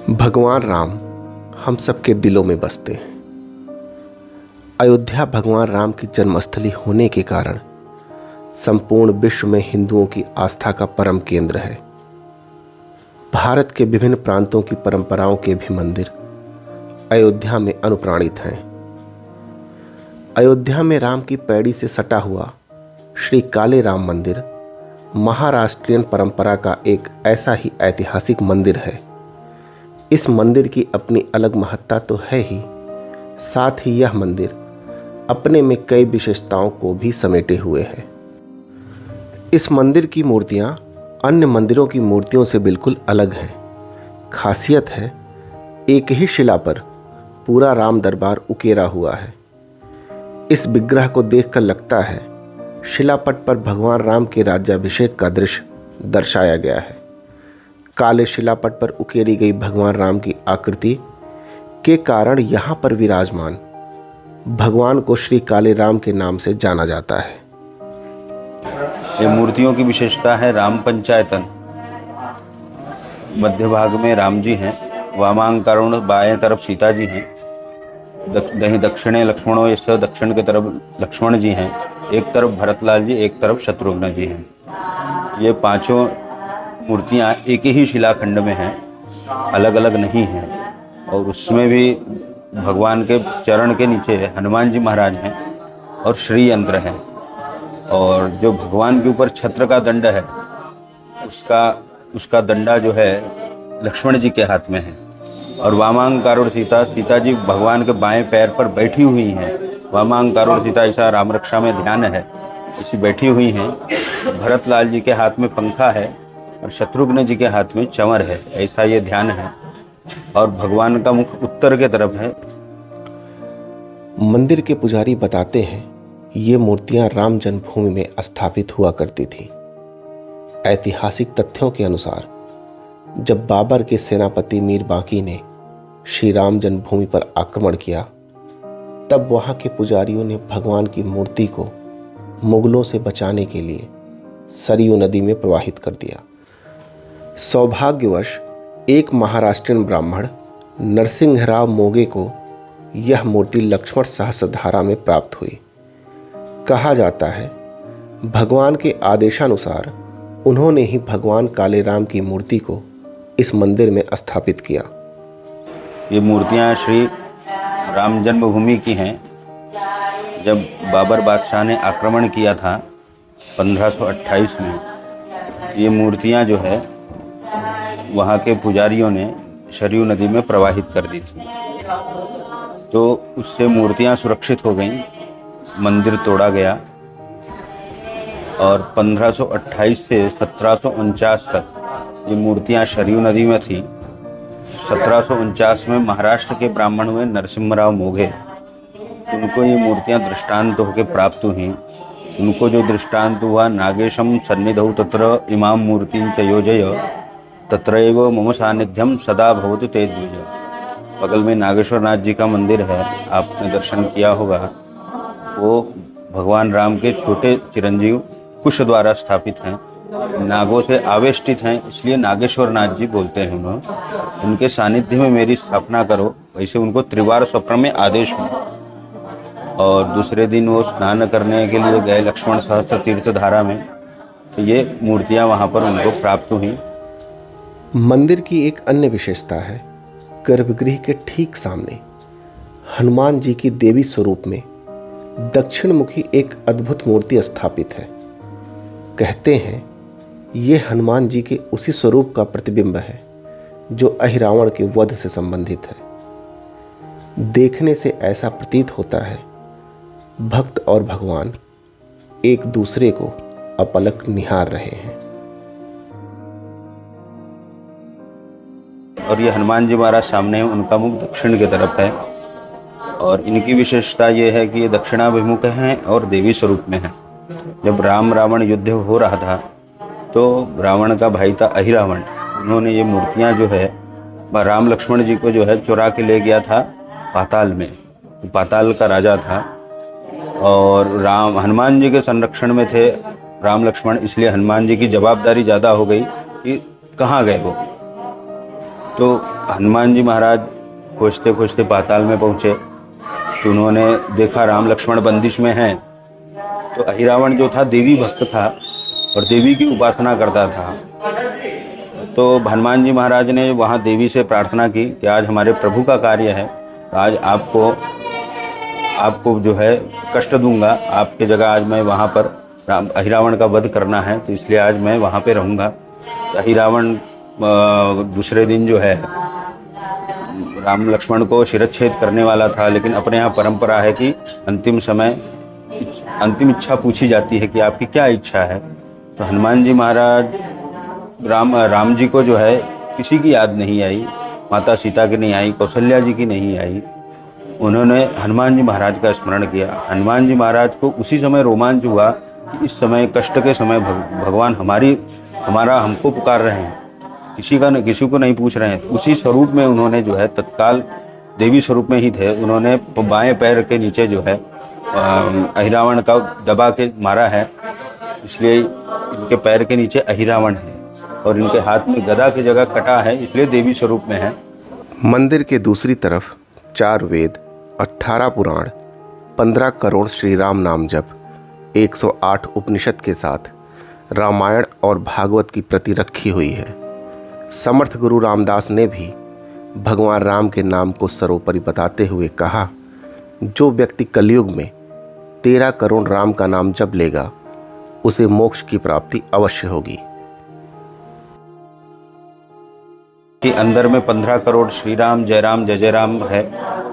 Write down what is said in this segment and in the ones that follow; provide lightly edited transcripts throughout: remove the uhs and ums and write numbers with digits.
भगवान राम हम सबके दिलों में बसते हैं। अयोध्या भगवान राम की जन्मस्थली होने के कारण संपूर्ण विश्व में हिंदुओं की आस्था का परम केंद्र है। भारत के विभिन्न प्रांतों की परंपराओं के भी मंदिर अयोध्या में अनुप्राणित हैं। अयोध्या में राम की पैड़ी से सटा हुआ श्री काले राम मंदिर महाराष्ट्रियन परंपरा का एक ऐसा ही ऐतिहासिक मंदिर है। इस मंदिर की अपनी अलग महत्ता तो है ही, साथ ही यह मंदिर अपने में कई विशेषताओं को भी समेटे हुए है। इस मंदिर की मूर्तियां अन्य मंदिरों की मूर्तियों से बिल्कुल अलग हैं। खासियत है, एक ही शिला पर पूरा राम दरबार उकेरा हुआ है। इस विग्रह को देखकर लगता है शिलापट पर भगवान राम के राज्याभिषेक का दृश्य दर्शाया गया है। काले शिलापट पर उकेरी गई भगवान राम की आकृति के कारण यहाँ पर विराजमान भगवान को श्री काले राम के नाम से जाना जाता है। ये मूर्तियों की विशेषता है राम पंचायतन। मध्य भाग में राम जी हैं, वामांकरुण बाएं तरफ सीता जी हैं, दक्षिणे लक्ष्मणों इससे दक्षिण की तरफ लक्ष्मण जी हैं, एक तरफ भरतलाल जी, एक तरफ शत्रुघ्न जी हैं। ये पांचों मूर्तियाँ एक ही शिलाखंड में हैं, अलग अलग नहीं हैं। और उसमें भी भगवान के चरण के नीचे हनुमान जी महाराज हैं और श्री यंत्र हैं। और जो भगवान के ऊपर छत्र का दंड है उसका दंडा जो है लक्ष्मण जी के हाथ में है। और वामांकरुण सीता जी भगवान के बाएं पैर पर बैठी हुई हैं। वामांकरुण सीता ऐसा राम रक्षा में ध्यान है, ऐसी बैठी हुई हैं। भरतलाल जी के हाथ में पंखा है और शत्रुघ्न जी के हाथ में चंवर है, ऐसा ये ध्यान है। और भगवान का मुख उत्तर के तरफ है। मंदिर के पुजारी बताते हैं ये मूर्तियां राम जन्मभूमि में स्थापित हुआ करती थी। ऐतिहासिक तथ्यों के अनुसार जब बाबर के सेनापति मीर बांकी ने श्री राम जन्मभूमि पर आक्रमण किया, तब वहां के पुजारियों ने भगवान की मूर्ति को मुगलों से बचाने के लिए सरयू नदी में प्रवाहित कर दिया। सौभाग्यवश एक महाराष्ट्रियन ब्राह्मण नरसिंहराव मोगे को यह मूर्ति लक्ष्मण सहस्त्रधारा में प्राप्त हुई। कहा जाता है भगवान के आदेशानुसार उन्होंने ही भगवान काले राम की मूर्ति को इस मंदिर में स्थापित किया। ये मूर्तियाँ श्री राम जन्मभूमि की हैं। जब बाबर बादशाह ने आक्रमण किया था 1528 में, ये मूर्तियाँ जो है वहाँ के पुजारियों ने सरयू नदी में प्रवाहित कर दी थी। तो उससे मूर्तियाँ सुरक्षित हो गईं, मंदिर तोड़ा गया। और 1528 से 1749 तक ये मूर्तियाँ सरयू नदी में थी। 1749 में महाराष्ट्र के ब्राह्मण हुए नरसिंहराव मोघे, उनको ये मूर्तियाँ दृष्टांत होकर प्राप्त हुई। उनको जो दृष्टांत हुआ, नागेशम सन्निधौ तत्र इमाम मूर्तिं च योजय तत्रैव मम सानिध्यम सदा भवतु ते द्विज। बगल में नागेश्वर नाथ जी का मंदिर है, आपने दर्शन किया होगा। वो भगवान राम के छोटे चिरंजीव कुश द्वारा स्थापित हैं, नागों से आवेष्टित हैं, इसलिए नागेश्वर नाथ जी बोलते हैं उन्होंने। उनके सानिध्य में मेरी स्थापना करो, वैसे उनको त्रिवार स्वप्न में आदेश हुआ। और दूसरे दिन वो स्नान करने के लिए गए लक्ष्मण सहस्त्र तीर्थ धारा में, तो ये मूर्तियाँ वहाँ पर उनको प्राप्त हुई। मंदिर की एक अन्य विशेषता है, गर्भगृह के ठीक सामने हनुमान जी की देवी स्वरूप में दक्षिण मुखी एक अद्भुत मूर्ति स्थापित है। कहते हैं ये हनुमान जी के उसी स्वरूप का प्रतिबिंब है जो अहिरावण के वध से संबंधित है। देखने से ऐसा प्रतीत होता है भक्त और भगवान एक दूसरे को अपलक निहार रहे हैं। और ये हनुमान जी महाराज सामने हैं, उनका मुख दक्षिण की तरफ है। और इनकी विशेषता ये है कि ये दक्षिणाभिमुख हैं और देवी स्वरूप में हैं। जब राम रावण युद्ध हो रहा था तो रावण का भाई था अहिरावण, उन्होंने ये मूर्तियाँ जो है राम लक्ष्मण जी को जो है चुरा के ले गया था पाताल में। पाताल का राजा था और हनुमान जी के संरक्षण में थे राम लक्ष्मण, इसलिए हनुमान जी की जवाबदारी ज़्यादा हो गई कि कहाँ गए वो। तो हनुमान जी महाराज खोजते खोजते पाताल में पहुँचे, तो उन्होंने देखा राम लक्ष्मण बंदिश में हैं। तो अहिरावण जो था देवी भक्त था और देवी की उपासना करता था। तो हनुमान जी महाराज ने वहाँ देवी से प्रार्थना की कि आज हमारे प्रभु का कार्य है, तो आज आपको जो है कष्ट दूंगा, आपके जगह आज मैं वहाँ पर अहिरावण का वध करना है, तो इसलिए आज मैं वहाँ पे रहूँगा। तो अहिरावण दूसरे दिन जो है राम लक्ष्मण को शिरच्छेद करने वाला था, लेकिन अपने यहाँ परंपरा है कि अंतिम इच्छा पूछी जाती है कि आपकी क्या इच्छा है। तो हनुमान जी महाराज राम जी को जो है किसी की याद नहीं आई, माता सीता की नहीं आई, कौशल्या जी की नहीं आई। उन्होंने हनुमान जी महाराज का स्मरण किया। हनुमान जी महाराज को उसी समय रोमांच हुआ कि इस समय कष्ट के समय भगवान हमारा हमको पुकार रहे हैं, किसी को नहीं पूछ रहे हैं। उसी स्वरूप में उन्होंने जो है तत्काल देवी स्वरूप में ही थे, उन्होंने बाएं पैर के नीचे जो है अहिरावण का दबा के मारा है, इसलिए इनके पैर के नीचे अहिरावण है और इनके हाथ में गदा की जगह कटा है, इसलिए देवी स्वरूप में है। मंदिर के दूसरी तरफ 4 वेद, 18 पुराण, 15 करोड़ श्री राम नाम जप, 108 उपनिषद के साथ रामायण और भागवत की प्रति रखी हुई है। समर्थ गुरु रामदास ने भी भगवान राम के नाम को सर्वोपरि बताते हुए कहा, जो व्यक्ति कलयुग में 13 करोड़ राम का नाम जप लेगा उसे मोक्ष की प्राप्ति अवश्य होगी। कि अंदर में 15 करोड़ श्री राम जय जय राम है,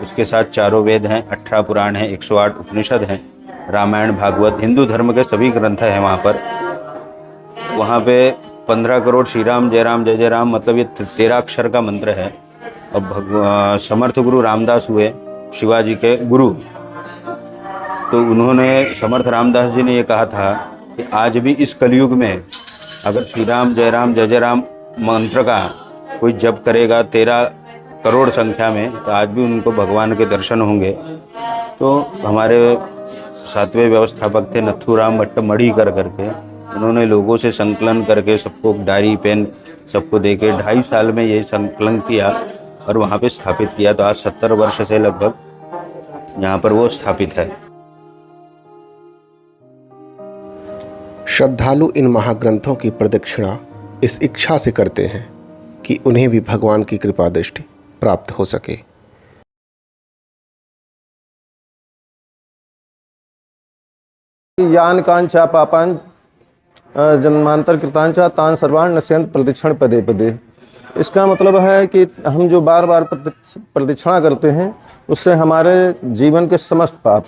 उसके साथ 4 वेद हैं, 18 पुराण हैं, 108 उपनिषद हैं, रामायण भागवत हिंदू धर्म के सभी ग्रंथ हैं वहाँ पे 15 करोड़ श्री राम जय राम मतलब ये 13 अक्षर का मंत्र है। अब समर्थ गुरु रामदास हुए शिवाजी के गुरु, तो उन्होंने समर्थ रामदास जी ने ये कहा था कि आज भी इस कलयुग में अगर श्री राम जय राम मंत्र का कोई जप करेगा 13 करोड़ संख्या में, तो आज भी उनको भगवान के दर्शन होंगे। तो हमारे 7वें व्यवस्थापक थे नथुराम भट्ट मढ़ी करके, उन्होंने लोगों से संकलन करके सबको डायरी पेन सबको दे के 2.5 साल में ये संकलन किया और वहाँ पे स्थापित किया। तो आज 70 वर्ष से लगभग यहाँ पर वो स्थापित है। श्रद्धालु इन महाग्रंथों की प्रदक्षिणा इस इच्छा से करते हैं कि उन्हें भी भगवान की कृपा दृष्टि प्राप्त हो सके। यान कांचा पापान जन्मांतर कृतांचा तान सर्वान नश्यंत प्रदक्षिण पदे पदे। इसका मतलब है कि हम जो बार बार प्रदक्षिणा करते हैं उससे हमारे जीवन के समस्त पाप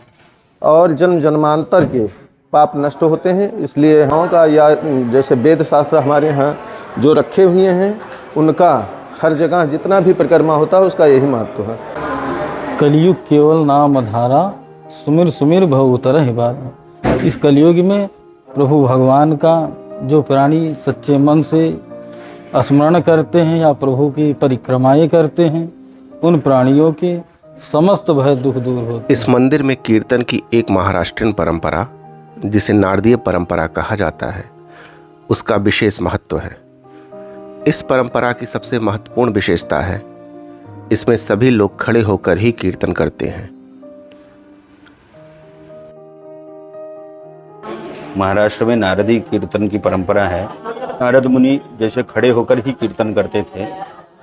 और जन्म जन्मांतर के पाप नष्ट होते हैं। इसलिए हम का या जैसे वेद शास्त्र हमारे यहाँ जो रखे हुए हैं उनका हर जगह जितना भी परिक्रमा होता है उसका यही महत्व है। कलयुग केवल नाम धारा, सुमिर सुमिर भव उतरहि बारा। इस कलयुग में प्रभु भगवान का जो प्राणी सच्चे मन से स्मरण करते हैं या प्रभु की परिक्रमाएं करते हैं, उन प्राणियों के समस्त भय दुख दूर होते। इस मंदिर में कीर्तन की एक महाराष्ट्रीयन परंपरा, जिसे नारदीय परंपरा कहा जाता है, उसका विशेष महत्व है। इस परंपरा की सबसे महत्वपूर्ण विशेषता है, इसमें सभी लोग खड़े होकर ही कीर्तन करते हैं। महाराष्ट्र में नारदी कीर्तन की परंपरा है। नारद मुनि जैसे खड़े होकर ही कीर्तन करते थे,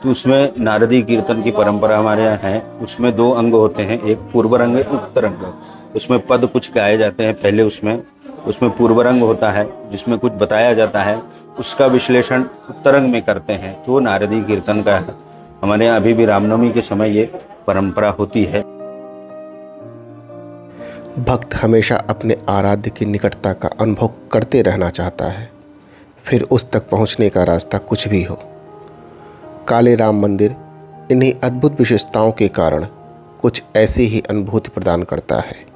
तो उसमें नारदी कीर्तन की परंपरा हमारे यहाँ है। उसमें 2 अंग होते हैं, एक पूर्वरंग एक उत्तरंग। उसमें पद कुछ गाए जाते हैं पहले, उसमें पूर्वरंग होता है जिसमें कुछ बताया जाता है, उसका विश्लेषण उत्तरंग में करते हैं, तो नारदी कीर्तन का है। हमारे यहाँ अभी भी रामनवमी के समय ये परंपरा होती है। भक्त हमेशा अपने आराध्य की निकटता का अनुभव करते रहना चाहता है, फिर उस तक पहुंचने का रास्ता कुछ भी हो। काले राम मंदिर इन्हीं अद्भुत विशेषताओं के कारण कुछ ऐसी ही अनुभूति प्रदान करता है।